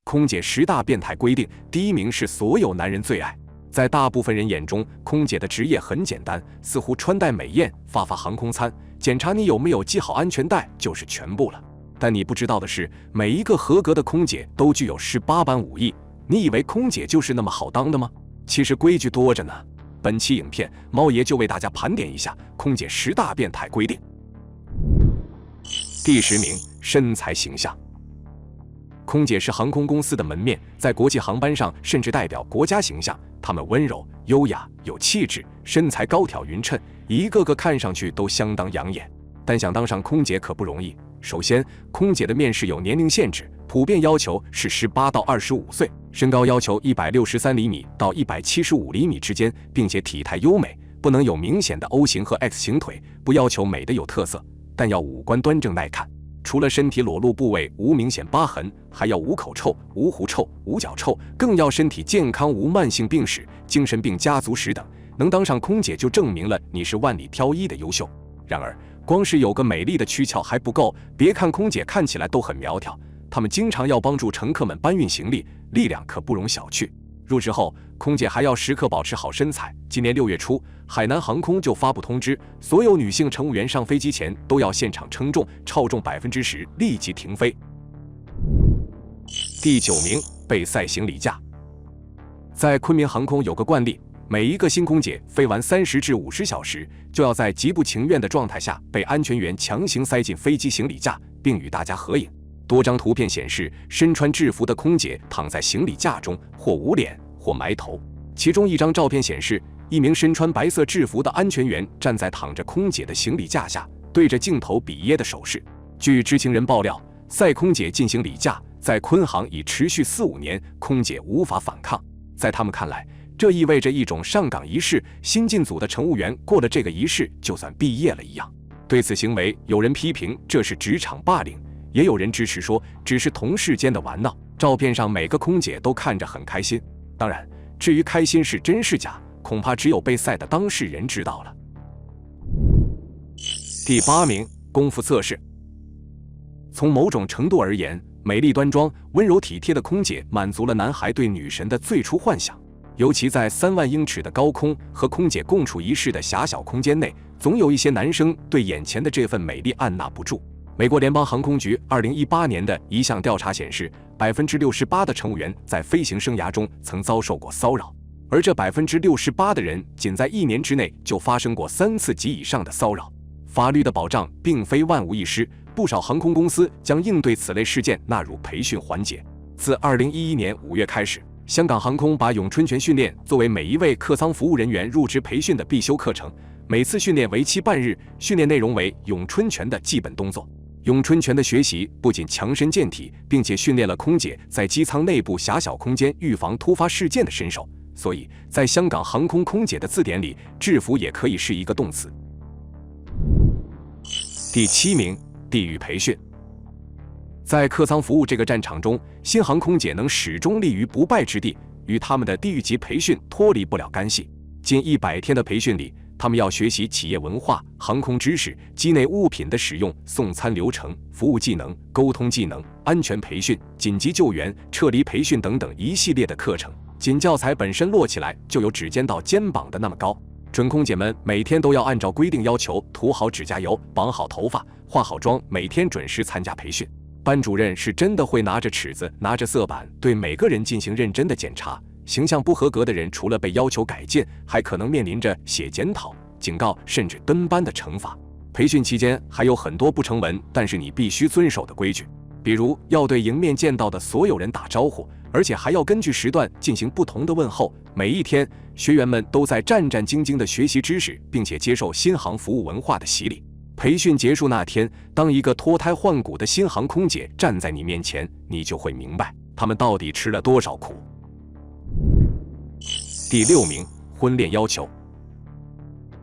空姐10大变态规定，第1名是所有男人最爱。在大部分人眼中，空姐的职业很简单，似乎穿戴美艳、发航空餐、检查你有没有系好安全带就是全部了。但你不知道的是，每一个合格的空姐都具有18般武艺。你以为空姐就是那么好当的吗？其实规矩多着呢。本期影片，猫爷就为大家盘点一下空姐10大变态规定。第10名，身材形象。空姐是航空公司的门面，在国际航班上甚至代表国家形象。她们温柔、优雅、有气质，身材高挑匀称，一个个看上去都相当养眼。但想当上空姐可不容易。首先，空姐的面试有年龄限制，普遍要求是18到25岁，身高要求163厘米到175厘米之间，并且体态优美，不能有明显的 O 型和 X 型腿，不要求美的有特色，但要五官端正耐看。除了身体裸露部位无明显疤痕，还要无口臭、无狐臭、无脚臭，更要身体健康，无慢性病史、精神病家族史等。能当上空姐就证明了你是万里挑一的优秀。然而，光是有个美丽的躯壳还不够，别看空姐看起来都很苗条，她们经常要帮助乘客们搬运行李，力量可不容小觑。入职后，空姐还要时刻保持好身材。今年6月初，海南航空就发布通知，所有女性乘务员上飞机前都要现场称重，超重10%立即停飞。第9名，被塞行李架。在昆明航空有个惯例，每一个新空姐飞完30至50小时，就要在极不情愿的状态下被安全员强行塞进飞机行李架，并与大家合影。多张图片显示，身穿制服的空姐躺在行李架中，或捂脸，或埋头。其中一张照片显示，一名身穿白色制服的安全员站在躺着空姐的行李架下，对着镜头比耶的手势。据知情人爆料，塞空姐进行礼架在昆航已持续4-5年，空姐无法反抗。在他们看来，这意味着一种上岗仪式，新进组的乘务员过了这个仪式，就算毕业了一样。对此行为，有人批评这是职场霸凌，也有人支持说只是同事间的玩闹。照片上每个空姐都看着很开心，当然，至于开心是真是假，恐怕只有被塞的当事人知道了。第8名，功夫测试。从某种程度而言，美丽端庄、温柔体贴的空姐满足了男孩对女神的最初幻想。尤其在3万英尺的高空和空姐共处一室的狭小空间内，总有一些男生对眼前的这份美丽按捺不住。美国联邦航空局2018年的一项调查显示，68%的乘务员在飞行生涯中曾遭受过骚扰，而这68%的人仅在1年之内就发生过3次及以上的骚扰。法律的保障并非万无一失，不少航空公司将应对此类事件纳入培训环节。自2011年5月开始，香港航空把咏春拳训练作为每一位客舱服务人员入职培训的必修课程，每次训练为期半日，训练内容为咏春拳的基本动作。咏春拳的学习不仅强身健体，并且训练了空姐在机舱内部狭小空间预防突发事件的身手，所以在香港航空空姐的字典里，制服也可以是一个动词。第7名，地狱培训。在客舱服务这个战场中，新航空姐能始终立于不败之地，与他们的地狱级培训脱离不了干系。近100天的培训里，他们要学习企业文化、航空知识、机内物品的使用、送餐流程、服务技能、沟通技能、安全培训、紧急救援、撤离培训等等一系列的课程。仅教材本身摞起来就有指尖到肩膀的那么高。准空姐们每天都要按照规定要求涂好指甲油、绑好头发、化好妆，每天准时参加培训。班主任是真的会拿着尺子、拿着色板对每个人进行认真的检查。形象不合格的人，除了被要求改进，还可能面临着写检讨、警告甚至蹲班的惩罚。培训期间还有很多不成文但是你必须遵守的规矩，比如要对迎面见到的所有人打招呼，而且还要根据时段进行不同的问候。每一天，学员们都在战战兢兢地学习知识，并且接受新航服务文化的洗礼。培训结束那天，当一个脱胎换骨的新航空姐站在你面前，你就会明白他们到底吃了多少苦。第6名，婚恋要求。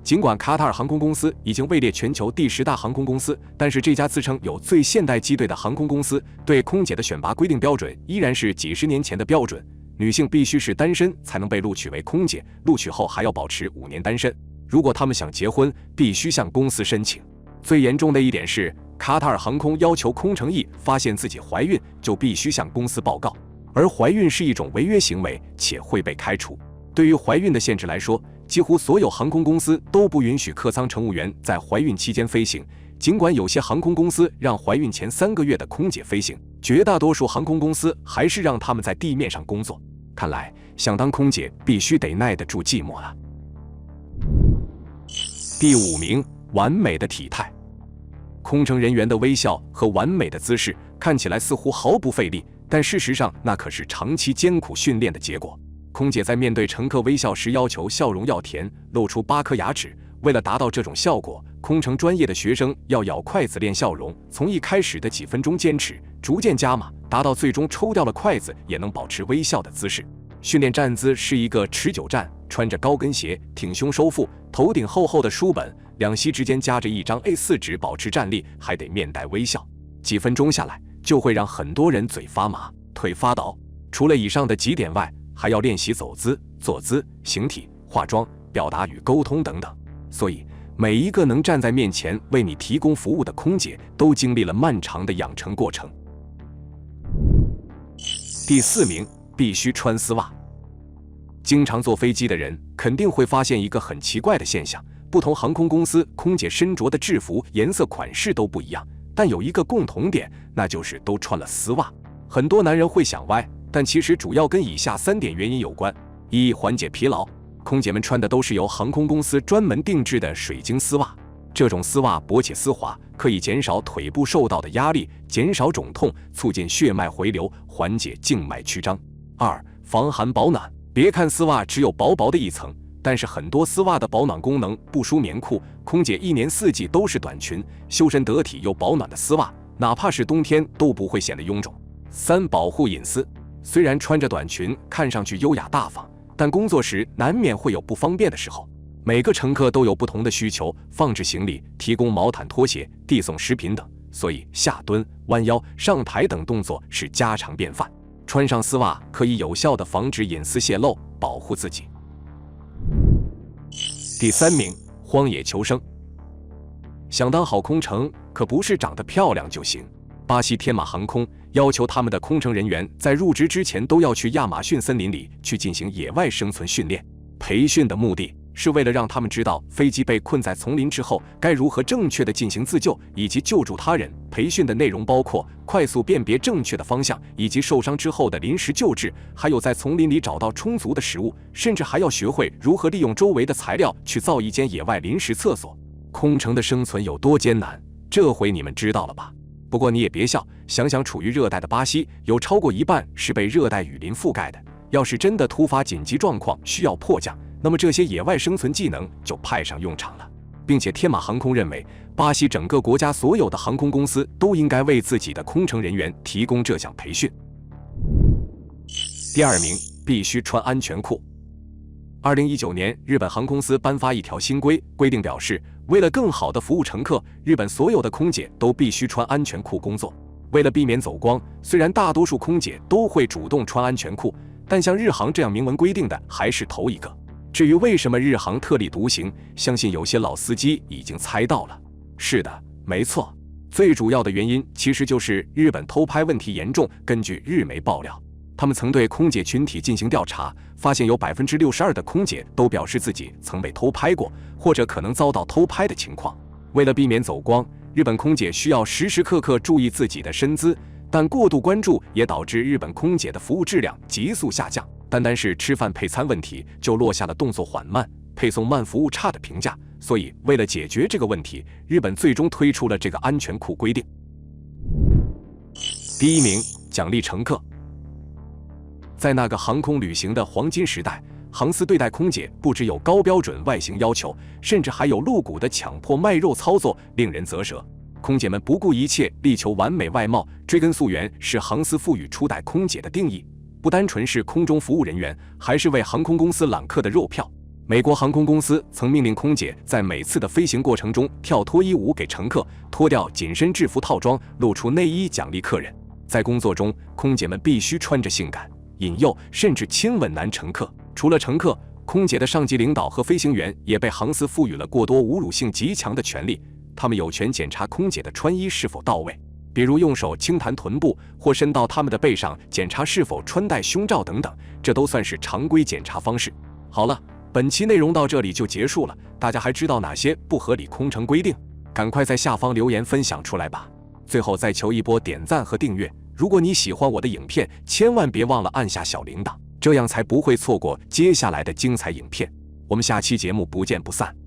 尽管卡塔尔航空公司已经位列全球第10大航空公司，但是这家自称有最现代机队的航空公司对空姐的选拔规定标准依然是几十年前的标准，女性必须是单身才能被录取为空姐，录取后还要保持5年单身。如果他们想结婚，必须向公司申请。最严重的一点是，卡塔尔航空要求空乘一发现自己怀孕就必须向公司报告，而怀孕是一种违约行为，且会被开除。对于怀孕的限制来说，几乎所有航空公司都不允许客舱乘务员在怀孕期间飞行，尽管有些航空公司让怀孕前3个月的空姐飞行，绝大多数航空公司还是让他们在地面上工作。看来，想当空姐必须得耐得住寂寞了。第5名，完美的体态。空乘人员的微笑和完美的姿势看起来似乎毫不费力，但事实上那可是长期艰苦训练的结果。空姐在面对乘客微笑时要求笑容要甜，露出8颗牙齿。为了达到这种效果，空乘专业的学生要咬筷子练笑容，从一开始的几分钟坚持，逐渐加码，达到最终抽掉了筷子也能保持微笑的姿势。训练站姿是一个持久战，穿着高跟鞋，挺胸收腹，头顶厚厚的书本，两膝之间夹着一张 A4 纸，保持站立，还得面带微笑。几分钟下来，就会让很多人嘴发麻、腿发倒。除了以上的几点外，还要练习走姿、坐姿、形体、化妆、表达与沟通等等。所以，每一个能站在面前为你提供服务的空姐，都经历了漫长的养成过程。第4名，必须穿丝袜。经常坐飞机的人肯定会发现一个很奇怪的现象：不同航空公司空姐身着的制服颜色、款式都不一样，但有一个共同点，那就是都穿了丝袜。很多男人会想歪，但其实主要跟以下3点原因有关：一、缓解疲劳。空姐们穿的都是由航空公司专门定制的水晶丝袜，这种丝袜薄且丝滑，可以减少腿部受到的压力，减少肿痛，促进血脉回流，缓解静脉曲张。2、防寒保暖。别看丝袜只有薄薄的一层，但是很多丝袜的保暖功能不输棉裤。空姐1年4季都是短裙，修身得体又保暖的丝袜，哪怕是冬天都不会显得臃肿。3、保护隐私。虽然穿着短裙看上去优雅大方，但工作时难免会有不方便的时候。每个乘客都有不同的需求，放置行李、提供毛毯拖鞋、递送食品等，所以下蹲、弯腰、上台等动作是家常便饭。穿上丝袜可以有效地防止隐私泄露，保护自己。第3名，荒野求生。想当好空乘，可不是长得漂亮就行。巴西天马航空要求他们的空乘人员在入职之前都要去亚马逊森林里去进行野外生存训练。培训的目的是为了让他们知道飞机被困在丛林之后该如何正确地进行自救以及救助他人。培训的内容包括快速辨别正确的方向，以及受伤之后的临时救治，还有在丛林里找到充足的食物，甚至还要学会如何利用周围的材料去造一间野外临时厕所。空乘的生存有多艰难，这回你们知道了吧？不过你也别笑，想想处于热带的巴西，有超过1半是被热带雨林覆盖的。要是真的突发紧急状况需要迫降，那么这些野外生存技能就派上用场了。并且天马航空认为，巴西整个国家所有的航空公司都应该为自己的空乘人员提供这项培训。第2名，必须穿安全裤。2019年，日本航空公司颁发一条新规，规定表示，为了更好地服务乘客，日本所有的空姐都必须穿安全裤工作。为了避免走光，虽然大多数空姐都会主动穿安全裤，但像日航这样明文规定的还是头一个。至于为什么日航特立独行，相信有些老司机已经猜到了。是的，没错，最主要的原因其实就是日本偷拍问题严重。根据日媒爆料，他们曾对空姐群体进行调查，发现有62%的空姐都表示自己曾被偷拍过，或者可能遭到偷拍的情况。为了避免走光，日本空姐需要时时刻刻注意自己的身姿，但过度关注也导致日本空姐的服务质量急速下降。单是吃饭配餐问题就落下了动作缓慢、配送慢、服务差的评价。所以为了解决这个问题，日本最终推出了这个安全裤规定。第1名，奖励乘客。在那个航空旅行的黄金时代，航司对待空姐不只有高标准外形要求，甚至还有露骨的强迫卖肉操作，令人啧舌。空姐们不顾一切，力求完美外貌，追根溯源是航司赋予初代空姐的定义。不单纯是空中服务人员，还是为航空公司揽客的肉票。美国航空公司曾命令空姐在每次的飞行过程中跳脱衣舞给乘客，脱掉紧身制服套装，露出内衣奖励客人。在工作中，空姐们必须穿着性感、引诱甚至亲吻男乘客。除了乘客，空姐的上级领导和飞行员也被航司赋予了过多侮辱性极强的权利，他们有权检查空姐的穿衣是否到位，比如用手轻弹臀部或伸到他们的背上检查是否穿戴胸罩等等，这都算是常规检查方式。好了，本期内容到这里就结束了，大家还知道哪些不合理空乘规定？赶快在下方留言分享出来吧。最后再求一波点赞和订阅，如果你喜欢我的影片，千万别忘了按下小铃铛，这样才不会错过接下来的精彩影片。我们下期节目不见不散。